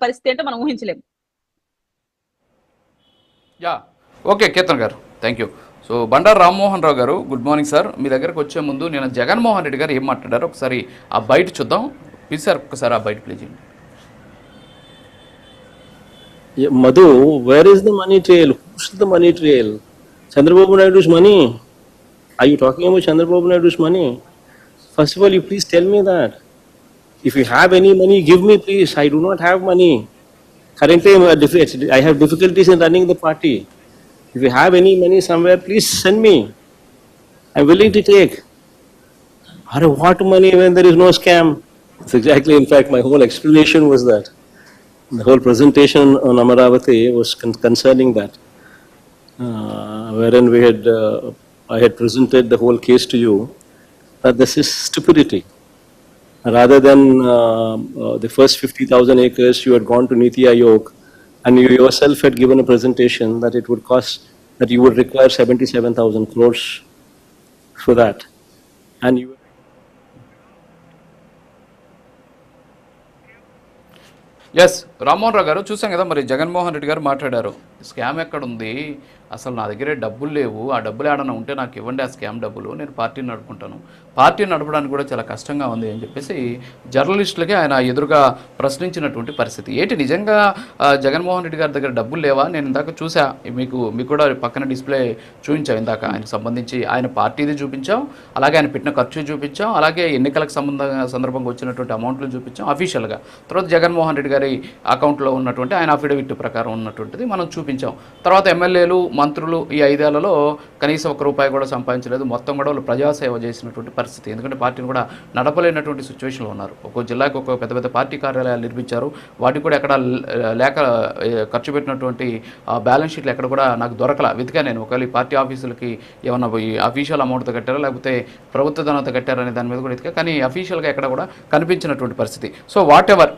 పరిస్థితి ఏంటో మనం ఊహించలేము. Yeah, okay Keerthan garu, thank you. So Bandaru Rammohan Rao garu, good morning sir. మీ దగ్గరకు వచ్చే ముందు నేను జగన్మోహన్ రెడ్డి గారు ఏం మాట్లాడారో ఒకసారి ఆ బయట చూద్దాం. ప్లీజ్ సార్, ఒకసారి ఆ బయట ప్లే చేయండి. Madhu, where is the money trail? Who's the money trail? Chandrababu Naidu's money? Are you talking about Chandrababu Naidu's money? First of all, you please tell me that. If you have any money, give me please. I do not have money. Currently, I have difficulties in running the party. If you have any money somewhere, please send me. I'm willing to take. What money when there is no scam? It's exactly, in fact, my whole explanation was that. The whole presentation on Amaravati was concerning that, wherein I had presented the whole case to you, that this is stupidity. Rather than the first 50,000 acres, you had gone to Niti Aayog, and you yourself had given a presentation that it would cost, that you would require 77,000 crores for that, and you. Yes, Rammohan Rao garu చూసాం కదా, మరి జగన్మోహన్ రెడ్డి గారు మాట్లాడారు. Scam ఎక్కడుంది, అసలు నా దగ్గరే డబ్బులు లేవు, ఆ డబ్బులు ఏడన్నా ఉంటే నాకు ఇవ్వండి ఆ స్కామ్ డబ్బులు, నేను పార్టీని నడుపుకుంటాను, పార్టీని నడపడానికి కూడా చాలా కష్టంగా ఉంది అని చెప్పేసి జర్నలిస్టులకి ఆయన ఎదురుగా ప్రశ్నించినటువంటి పరిస్థితి. ఏంటి నిజంగా జగన్మోహన్ రెడ్డి గారి దగ్గర డబ్బులు లేవా? నేను ఇందాక చూసా, మీకు కూడా పక్కన డిస్ప్లే చూపించాం. ఇందాక ఆయనకు సంబంధించి ఆయన పార్టీది చూపించాం, అలాగే ఆయన పెట్టిన ఖర్చు చూపించాం, అలాగే ఎన్నికలకు సందర్భంగా వచ్చినటువంటి అమౌంట్లు చూపించాం అఫీషియల్గా. తర్వాత జగన్మోహన్ రెడ్డి గారి అకౌంట్లో ఉన్నటువంటి ఆయన అఫిడవిట్ ప్రకారం ఉన్నటువంటిది మనం చూపించాం. తర్వాత ఎమ్మెల్యేలు, మంత్రులు ఈ 5 ఏళ్లలో కనీసం ₹1 కూడా సంపాదించలేదు, మొత్తం కూడా వాళ్ళు ప్రజాసేవ చేసినటువంటి పరిస్థితి. ఎందుకంటే పార్టీని కూడా నడపలేనటువంటి సిచ్యువేషన్లో ఉన్నారు. ఒక్కో జిల్లాకు ఒక పెద్ద పెద్ద పార్టీ కార్యాలయాలు నిర్మించారు, వాటికి కూడా ఎక్కడ లేక ఖర్చు పెట్టినటువంటి బ్యాలెన్స్ షీట్లు ఎక్కడ కూడా నాకు దొరకలా. వెతికా నేను, ఒకవేళ ఈ పార్టీ ఆఫీసులకి ఏమన్నా ఈ అఫీషియల్ అమౌంట్తో కట్టారా లేకపోతే ప్రభుత్వ ధనంతో కట్టారనే దాని మీద కూడా వెతికా, కానీ అఫీషియల్గా ఎక్కడ కూడా కనిపించినటువంటి పరిస్థితి. సో వాట్ ఎవర్,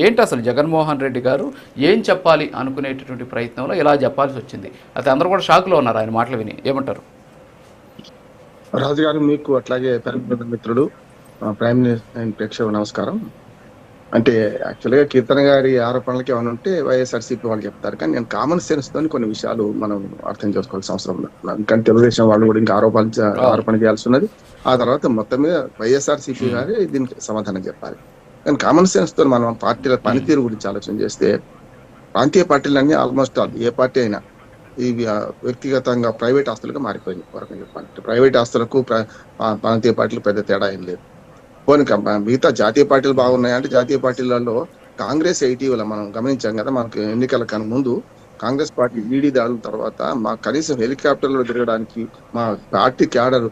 ఏంటి అసలు జగన్మోహన్ రెడ్డి గారు ఏం చెప్పాలి అనుకునేటటువంటి ప్రయత్నంలో ఇలా చెప్పాల్సి వచ్చింది. అయితే అందరూ కూడా షాక్లో ఉన్నారు ఆయన మాటలు విని. ఏమంటారు? రాజు గారు, మీకు అట్లాగే పెరుగుతున్న మిత్రుడు ప్రైమ్ న్యూస్ ప్రేక్షకులకు నమస్కారం. అంటే యాక్చువల్గా కీర్తన గారి ఆరోపణలకి ఏమైనా ఉంటే వైఎస్ఆర్సీపీ వాళ్ళు చెప్తారు, కానీ నేను కామన్ సెన్స్ తోని కొన్ని విషయాలు మనం అర్థం చేసుకోవాల్సిన అవసరం ఉంది. ఎందుకంటే తెలుగుదేశం వాళ్ళు కూడా ఇంకా ఆరోపణ చేయాల్సి ఉన్నది. ఆ తర్వాత మొత్తం మీద వైఎస్ఆర్సీపీ గారి దీనికి సమాధానం చెప్పాలి. కానీ కామన్ సెన్స్ తో మనం పార్టీల పనితీరు గురించి ఆలోచన చేస్తే, ప్రాంతీయ పార్టీలన్నీ ఆల్మోస్ట్ ఆల్ ఏ పార్టీ అయినా ఇవి వ్యక్తిగతంగా ప్రైవేట్ ఆస్తులుగా మారిపోయింది. వరకు చెప్పాలంటే ప్రైవేట్ ఆస్తులకు ప్రాంతీయ పార్టీలు పెద్ద తేడా ఏం లేదు. పోనీ మిగతా జాతీయ పార్టీలు బాగున్నాయంటే, జాతీయ పార్టీలలో కాంగ్రెస్ ఇటీవల మనం గమనించాం కదా, మనకు ఎన్నికల కన్నా ముందు కాంగ్రెస్ పార్టీ ఈడీ దాడుల తర్వాత మా కనీసం హెలికాప్టర్లో తిరగడానికి, మా పార్టీ క్యాడర్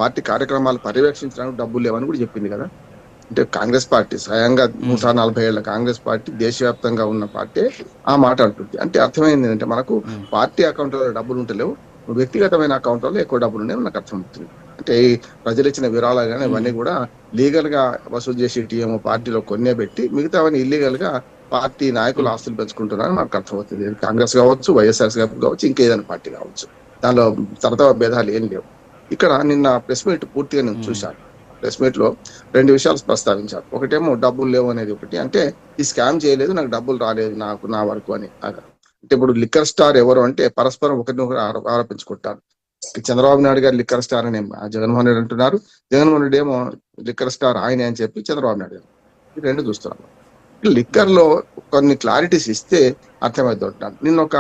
పార్టీ కార్యక్రమాలు పర్యవేక్షించడానికి డబ్బులు లేవని కూడా చెప్పింది కదా. అంటే కాంగ్రెస్ పార్టీ స్వయంగా 140 ఏళ్ల కాంగ్రెస్ పార్టీ దేశవ్యాప్తంగా ఉన్న పార్టీ ఆ మాట అంటుంది. అంటే అర్థమైంది ఏంటంటే, మనకు పార్టీ అకౌంట్లో డబ్బులు ఉంటలేవు, వ్యక్తిగతమైన అకౌంట్లో ఎక్కువ డబ్బులు ఉన్నాయి మనకు అర్థమవుతుంది. అంటే ప్రజలు ఇచ్చిన విరాళాలు కానీ ఇవన్నీ కూడా లీగల్ గా వసూలు చేసే టీఎం పార్టీలో కొన్నే పెట్టి, మిగతావన్నీ ఇల్లీగల్ గా పార్టీ నాయకులు ఆస్తులు పెంచుకుంటున్నారని మనకు అర్థమవుతుంది. కాంగ్రెస్ కావచ్చు, వైఎస్ఆర్ కావచ్చు, ఇంకేదైనా పార్టీ కావచ్చు, దానిలో తరతర భేదాలు ఏం లేవు. ఇక్కడ నిన్న ప్రెస్ మీట్ పూర్తిగా నేను చూశాను. ప్రెస్ మీట్ లో 2 విషయాలు ప్రస్తావించారు. ఒకటేమో డబ్బులు లేవు అనేది ఒకటి, అంటే ఈ స్కామ్ చేయలేదు, నాకు డబ్బులు రాలేదు నా వరకు అని. అంటే ఇప్పుడు లిక్కర్ స్టార్ ఎవరు అంటే పరస్పరం ఒకరినొకరు ఆరోపించుకుంటారు. చంద్రబాబు నాయుడు గారు లిక్కర్ స్టార్ అని జగన్మోహన్ రెడ్డి అంటున్నారు, జగన్మోహన్ రెడ్డి ఏమో లిక్కర్ స్టార్ ఆయనే అని చెప్పి చంద్రబాబు నాయుడు గారు, ఈ 2 చూస్తున్నాను. లిక్కర్ లో కొన్ని క్లారిటీస్ ఇస్తే అర్థమవుతుంటాను. నిన్న ఒక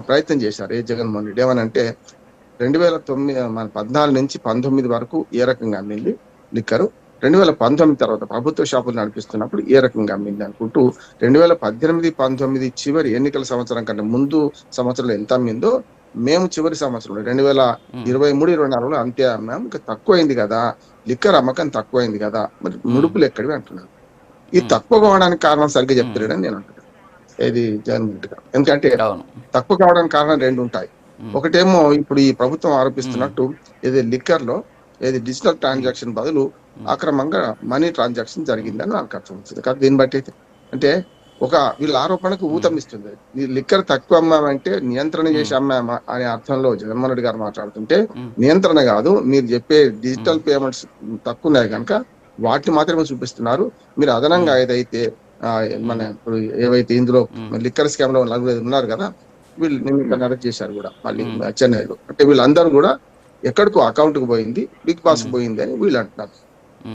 ప్రయత్నం చేశారు జగన్మోహన్ రెడ్డి, ఏమనంటే 2014 నుంచి 19 వరకు ఏ రకంగా అమ్మింది లిక్కరు, 2019 తర్వాత ప్రభుత్వ షాపులు నడిపిస్తున్నప్పుడు ఏ రకంగా అమ్మింది అనుకుంటూ 2018-19 చివరి ఎన్నికల సంవత్సరం కంటే ముందు సంవత్సరంలో ఎంత అమ్మిందో మేము చివరి సంవత్సరంలో 2023-24లో అంతే అమ్మాము. ఇంకా తక్కువైంది కదా, లిక్కర్ అమ్మకం తక్కువైంది కదా, మరి ముడుపులు ఎక్కడివి అంటున్నారు. ఈ తక్కువ కావడానికి కారణం సరిగ్గా చెప్తాడని నేను అంటున్నాను, ఏది జగన్మోహన్ రెడ్డి గారు. ఎందుకంటే తక్కువ కావడానికి కారణం 2 ఉంటాయి. ఒకటేమో ఇప్పుడు ఈ ప్రభుత్వం ఆరోపిస్తున్నట్టు ఏది లిక్కర్ లో ఏది డిజిటల్ ట్రాన్సాక్షన్ బదులు అక్రమంగా మనీ ట్రాన్సాక్షన్ జరిగిందని నాకు అర్థమవుతుంది కదా. దీన్ని బట్టి అయితే అంటే వీళ్ళ ఆరోపణకు ఊతమిస్తుంది. ఈ లిక్కర్ తక్కువ అమ్మామంటే నియంత్రణ చేసి అమ్మామా అనే అర్థంలో జగన్మోహన్ రెడ్డి గారు మాట్లాడుతుంటే, నియంత్రణ కాదు, మీరు చెప్పే డిజిటల్ పేమెంట్స్ తక్కువ ఉన్నాయి కనుక వాటిని మాత్రమే చూపిస్తున్నారు, మీరు అదనంగా ఏదైతే మన ఇప్పుడు ఏవైతే ఇందులో లిక్కర్ స్కామ్ లో నలుగురు ఉన్నారు కదా, వీళ్ళు నిన్న అరెస్ట్ చేశారు కూడా మళ్ళీ చెన్నైలో. అంటే వీళ్ళందరూ కూడా ఎక్కడికో అకౌంట్ కు పోయింది, బిగ్ బాస్ కు పోయింది అని వీళ్ళు అంటున్నారు.